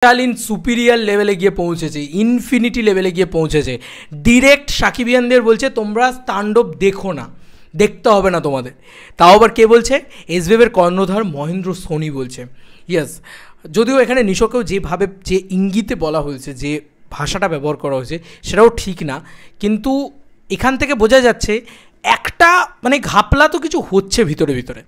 শালীন সুপিরিয়ার লেভেলে গিয়ে পৌঁছেছে, ইনফিনিটি লেভেলে গিয়ে পৌঁছেছে। ডিরেক্ট সাকিবিয়ানদের বলছে তোমরা তাণ্ডব দেখো না, দেখতে হবে না তোমাদের। তাও আবার কে বলছে? এসবিএফের কর্ণধার মহেন্দ্র সোনি বলছে। ইয়েস, যদিও এখানে নিশোকেও যেভাবে যে ইঙ্গিতে বলা হয়েছে, যে ভাষাটা ব্যবহার করা হয়েছে সেটাও ঠিক না, কিন্তু এখান থেকে বোঝা যাচ্ছে একটা মানে ঘাপলা তো কিছু হচ্ছে ভিতরে ভিতরে,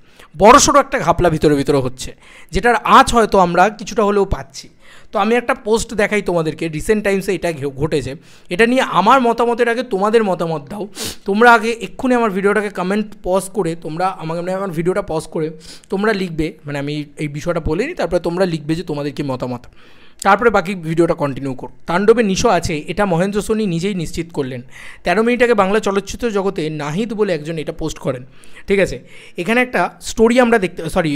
বড়সড় একটা ঘাপলা ভিতরে ভিতরে হচ্ছে, যেটার আঁচ হয়তো আমরা কিছুটা হলেও পাচ্ছি। তো আমি একটা পোস্ট দেখাই তোমাদেরকে, রিসেন্ট টাইমসে এটা ঘটেছে, এটা নিয়ে আমার মতামতের আগে তোমাদের মতামত দাও। তোমরা আগে এক্ষুনি আমার ভিডিওটাকে কমেন্ট পজ করে তোমরা আমাকে আমার ভিডিওটা পজ করে তোমরা লিখবে, মানে আমি এই বিষয়টা বলে নিই, তারপরে তোমরা লিখবে যে তোমাদের কি মতামত, তারপরে বাকি ভিডিওটা কন্টিনিউ করো। তাণ্ডবে নিশো আছে এটা মহেন্দ্র সোনি নিজেই নিশ্চিত করলেন। 13 মিনিট আগে বাংলা চলচ্চিত্র জগতে নাহিদ বলে একজন এটা পোস্ট করেন, ঠিক আছে। এখানে একটা স্টোরি আমরা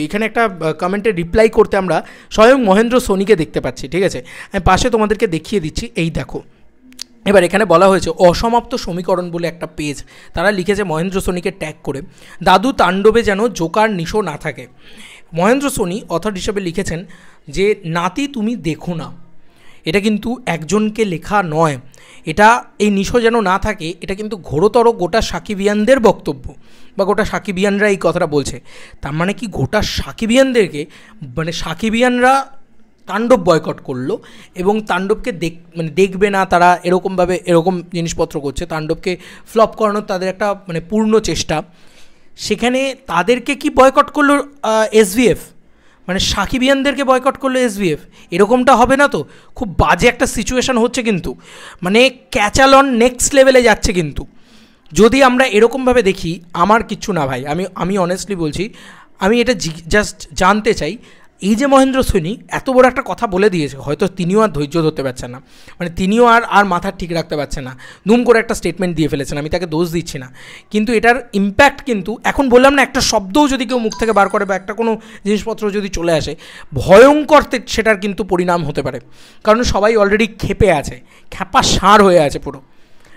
এখানে একটা কমেন্টে রিপ্লাই করতে আমরা স্বয়ং মহেন্দ্র সোনিকে দেখতে পাচ্ছি, ঠিক আছে। আমি পাশে তোমাদেরকে দেখিয়ে দিচ্ছি, এই দেখো। এবার এখানে বলা হয়েছে অসমাপ্ত সমীকরণ বলে একটা পেজ, তারা লিখেছে মহেন্দ্র সোনিকে ট্যাগ করে, দাদু তাণ্ডবে যেন জোকার নিশো না থাকে। মহেন্দ্র সোনি অথর হিসেবে লিখেছেন যে নাতি তুমি দেখো না, এটা কিন্তু একজনকে লেখা নয়, এটা এই নিশো যেন না থাকে, এটা কিন্তু ঘোরতর গোটা সাকিবিয়ানদের বক্তব্য, বা গোটা সাকিবিয়ানরা এই কথাটা বলছে। তার মানে কি গোটা সাকিবিয়ানদেরকে, মানে সাকিবিয়ানরা তাণ্ডব বয়কট করলো এবং তাণ্ডবকে দেখবে না তারা, এরকমভাবে এরকম জিনিসপত্র করছে, তাণ্ডবকে ফ্লপ করানোর তাদের একটা মানে পূর্ণ চেষ্টা। সেখানে তাদেরকে কি বয়কট করলো এসভিএফ, মানে সাকিবিয়ানদেরকে বয়কট করলো এসভিএফ, এরকমটা হবে না তো? খুব বাজে একটা সিচুয়েশান হচ্ছে কিন্তু, মানে ক্যাচালন নেক্সট লেভেলে যাচ্ছে কিন্তু। যদি আমরা এরকমভাবে দেখি, আমার কিচ্ছু না ভাই, আমি অনেস্টলি বলছি, আমি এটা জাস্ট জানতে চাই, এই যে মহেন্দ্র সোনি এত বড় একটা কথা বলে দিয়েছে, হয়তো তিনিও আর ধৈর্য ধরতে পারছেন না, মানে তিনিও আর মাথা ঠিক রাখতে পারছেন না, দুম করে একটা স্টেটমেন্ট দিয়ে ফেলেছেন, আমি তাকে দোষ দিচ্ছি না, কিন্তু এটার ইম্প্যাক্ট কিন্তু এখন বললাম না, একটা শব্দও যদি কেউ মুখ থেকে বার করে বা একটা কোনো জিনিসপত্র যদি চলে আসে, ভয়ঙ্কর সেটার কিন্তু পরিণাম হতে পারে। কারণ সবাই অলরেডি ক্ষেপে আছে, খ্যাপা ষাঁড় হয়ে আছে পুরো,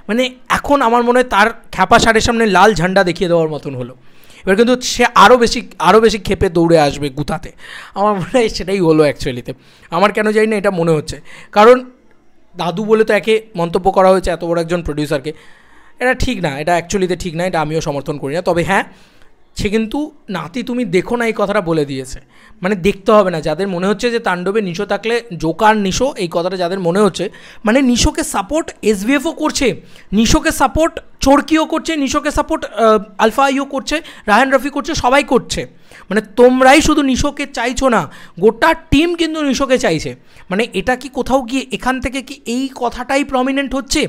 মানে এখন আমার মনে হয় তার খ্যাপা ষাঁড়ের সামনে লাল ঝান্ডা দেখিয়ে দেওয়ার মতন হলো। এবার কিন্তু সে আরও বেশি ক্ষেপে দৌড়ে আসবে গুতাতে, আমার মনে হয় সেটাই হলো অ্যাকচুয়ালিতে। আমার কেন জানি না এটা মনে হচ্ছে, কারণ দাদু বলে তো একে মন্তব্য করা হয়েছে এত বড় একজন প্রডিউসারকে, এটা ঠিক না, এটা অ্যাকচুয়ালিতে ঠিক না, এটা আমিও সমর্থন করি না। তবে হ্যাঁ, সে কিন্তু নাতি তুমি দেখো না এই কথাটা বলে দিয়েছে, মানে দেখতে হবে না। যাদের মনে হচ্ছে যে তাণ্ডবে নিশো থাকলে জোকার নিশো, এই কথাটা যাদের মনে হচ্ছে, মানে নিশোকে সাপোর্ট এসভিএফও করছে, নিশোকে সাপোর্ট চরকিও করছে, নিশোকে সাপোর্ট আলফা আইও করছে, রায়হান রফি করছে, সবাই করছে। মানে তোমরাই শুধু নিশোকে চাইছো না, গোটা টিম কিন্তু নিশোকে চাইছে। মানে এটা কি কোথাও গিয়ে এখান থেকে কি এই কথাটাই প্রমিনেন্ট হচ্ছে,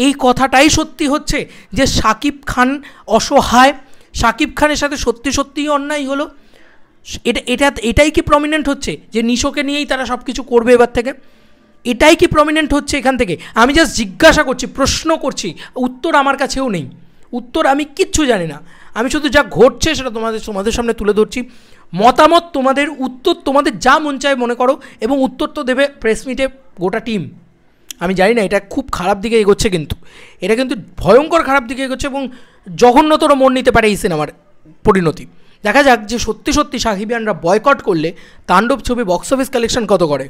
এই কথাটাই সত্যি হচ্ছে যে শাকিব খান অসহায়, শাকিব খানের সাথে সত্যি সত্যিই অন্যায় হলো, এটাই কি প্রমিনেন্ট হচ্ছে যে নিশোকে নিয়েই তারা সব কিছু করবে এবার থেকে? এটাই কি প্রমিনেন্ট হচ্ছে এখান থেকে? আমি জাস্ট জিজ্ঞাসা করছি, প্রশ্ন করছি, উত্তর আমার কাছেও নেই, উত্তর আমি কিচ্ছু জানি না, আমি শুধু যা ঘটছে সেটা তোমাদের সামনে তুলে ধরছি। মতামত তোমাদের, উত্তর তোমাদের যা মন চায় মনে করো, এবং উত্তর তো দেবে প্রেস মিটে গোটা টিম। আমি জানি না, এটা খুব খারাপ দিকে এগোচ্ছে, কিন্তু এটা কিন্তু ভয়ঙ্কর খারাপ দিকে এগোচ্ছে, এবং জঘন্যতর মন নিতে পারে এই সিনেমার পরিণতি। দেখা যাক যে সত্যি সত্যি সাকিবিয়ানরা বয়কট করলে তাণ্ডব ছবি বক্স অফিস কালেকশন কত করে,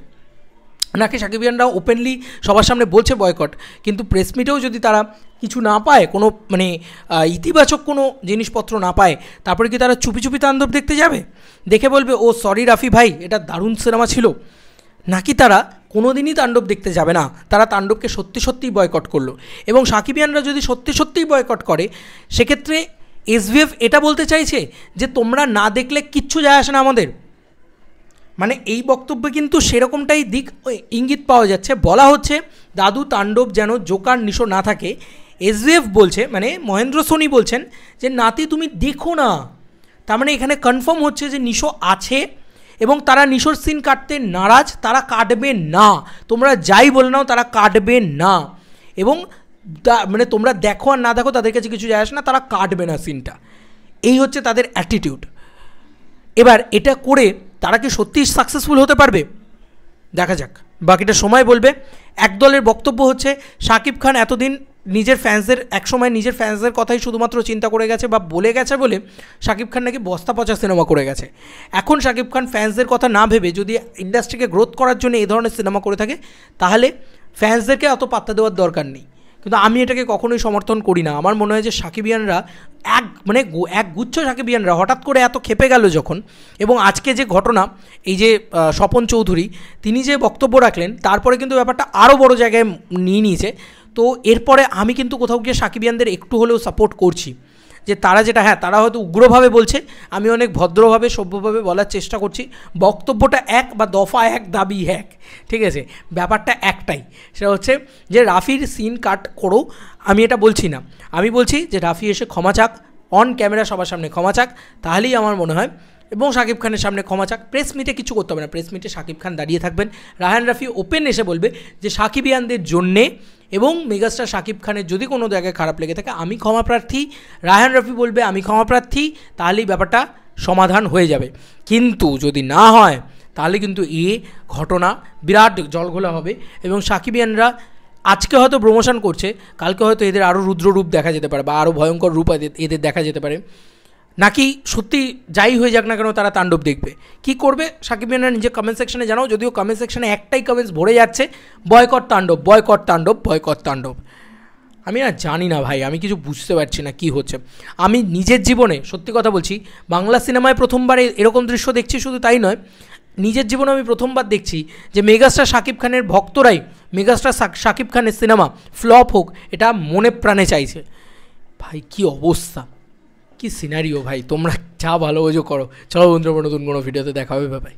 নাকি সাকিবিয়ানরা ওপেনলি সবার সামনে বলছে বয়কট, কিন্তু প্রেস মিটেও যদি তারা কিছু না পায়, কোনো মানে ইতিবাচক কোনো জিনিসপত্র না পায়, তারপরে কি তারা চুপি চুপি তাণ্ডব দেখতে যাবে, দেখে বলবে ও সরি রাফি ভাই এটা দারুণ সিনেমা ছিল, নাকি তারা কোনো দিনই তাণ্ডব দেখতে যাবে না, তারা তাণ্ডবকে সত্যি সত্যিই বয়কট করলো? এবং সাকিবিয়ানরা যদি সত্যি সত্যিই বয়কট করে, সেক্ষেত্রে এসভিএফ এটা বলতে চাইছে যে তোমরা না দেখলে কিচ্ছু যায় আসে না আমাদের, মানে এই বক্তব্যে কিন্তু সেরকমটাই ইঙ্গিত পাওয়া যাচ্ছে। বলা হচ্ছে দাদু তাণ্ডব যেন জোকার নিশো না থাকে, এসভিএফ বলছে, মানে মহেন্দ্র সোনি বলছেন যে নাতি তুমি দেখো না, তার মানে এখানে কনফার্ম হচ্ছে যে নিশো আছে এবং তারা নিশোর সিন কাটতে নারাজ, তারা কাটবে না, তোমরা যাই বলে নাও তারা কাটবে না, এবং মানে তোমরা দেখো আর না দেখো তাদের কাছে কিছু যায় আসে না, তারা কাটবে না সিনটা, এই হচ্ছে তাদের অ্যাটিটিউড। এবার এটা করে তারা কি সত্যিই সাকসেসফুল হতে পারবে? দেখা যাক, বাকিটা সময় বলবে। এক দলের বক্তব্য হচ্ছে শাকিব খান এতদিন নিজের ফ্যান্সদের একসময় নিজের ফ্যান্সদের কথাই শুধুমাত্র চিন্তা করে গেছে বা বলে গেছে বলে শাকিব খান নাকি বস্তা পচা সিনেমা করে গেছে। এখন শাকিব খান ফ্যান্সদের কথা না ভেবে যদি ইন্ডাস্ট্রিকে গ্রোথ করার জন্য এই ধরনের সিনেমা করে থাকে তাহলে ফ্যান্সদেরকে অত পাত্তা দেওয়ার দরকার নেই। কিন্তু আমি এটাকে কখনোই সমর্থন করি না। আমার মনে হয় যে সাকিবিয়ানরা এক গুচ্ছ সাকিবিয়ানরা হঠাৎ করে এত খেপে গেল যখন, এবং আজকে যে ঘটনা, এই যে স্বপন চৌধুরী তিনি যে বক্তব্য রাখলেন তারপরে কিন্তু ব্যাপারটা আরও বড় জায়গায় নিয়ে নিয়েছে। তো এরপরে আমি কিন্তু কোথাও গিয়ে সাকিবিয়ানদের একটু হলেও সাপোর্ট করছি, যে তারা যেটা, হ্যাঁ তারা হয়তো উগ্রভাবে বলছে, আমি অনেক ভদ্রভাবে সভ্যভাবে বলার চেষ্টা করছি। বক্তব্যটা এক বা দফা এক, দাবি এক, ঠিক আছে? ব্যাপারটা একটাই, সেটা হচ্ছে যে রাফির সিন কাট করো, আমি এটা বলছি না। আমি বলছি যে রাফি এসে ক্ষমা চাক, অন ক্যামেরা সবার সামনে ক্ষমা চাক, তাহলেই আমার মনে হয়, এবং শাকিব খানের সামনে ক্ষমা চাক। প্রেস মিটে কিছু করতে হবে না, প্রেস মিটে শাকিব খান দাঁড়িয়ে থাকবেন, রায়হান রাফি ওপেন এসে বলবে যে সাকিবিয়ানদের জন্যে এবং মেগাস্টার শাকিব খানের যদি কোনো জায়গায় খারাপ লেগে থাকে আমি ক্ষমা প্রার্থী, রায়হান রাফি বলবে আমি ক্ষমা প্রার্থী, তাহলেই ব্যাপারটা সমাধান হয়ে যাবে। কিন্তু যদি না হয় তাহলে কিন্তু এই ঘটনা বিরাট জলঘোলা হবে, এবং সাকিবিয়ানরা আজকে হয়তো প্রমোশন করছে, কালকে হয়তো এদের আরও রুদ্র রূপ দেখা যেতে পারে বা আরও ভয়ঙ্কর রূপ এদের দেখা যেতে পারে, নাকি সত্যি যাই হয়ে যাক না কেন তারা তাণ্ডব দেখবে। কী করবে সাকিবিয়ানরা নিজে কমেন্ট সেকশনে জানাও, যদিও কমেন্ট সেকশনে একটাই কমেন্টস ভরে যাচ্ছে, বয়কট তাণ্ডব, বয়কট তাণ্ডব, বয়কট তাণ্ডব। আমি না জানি না ভাই, আমি কিছু বুঝতে পারছি না কী হচ্ছে। আমি নিজের জীবনে সত্যি কথা বলছি, বাংলা সিনেমায় প্রথমবার এরকম দৃশ্য দেখছি, শুধু তাই নয়, নিজের জীবনে আমি প্রথমবার দেখছি যে মেগাস্টার শাকিব খানের ভক্তরাই মেগাস্টার শাকিব খানের সিনেমা ফ্লপ হোক এটা মনে প্রাণে চাইছে। ভাই কী অবস্থা, কি সিনারিও ভাই, তোমরা যা ভালো বোঝো করো। চলো বন্ধুরা, নতুন কোনো ভিডিওতে দেখা হবে, ভাই।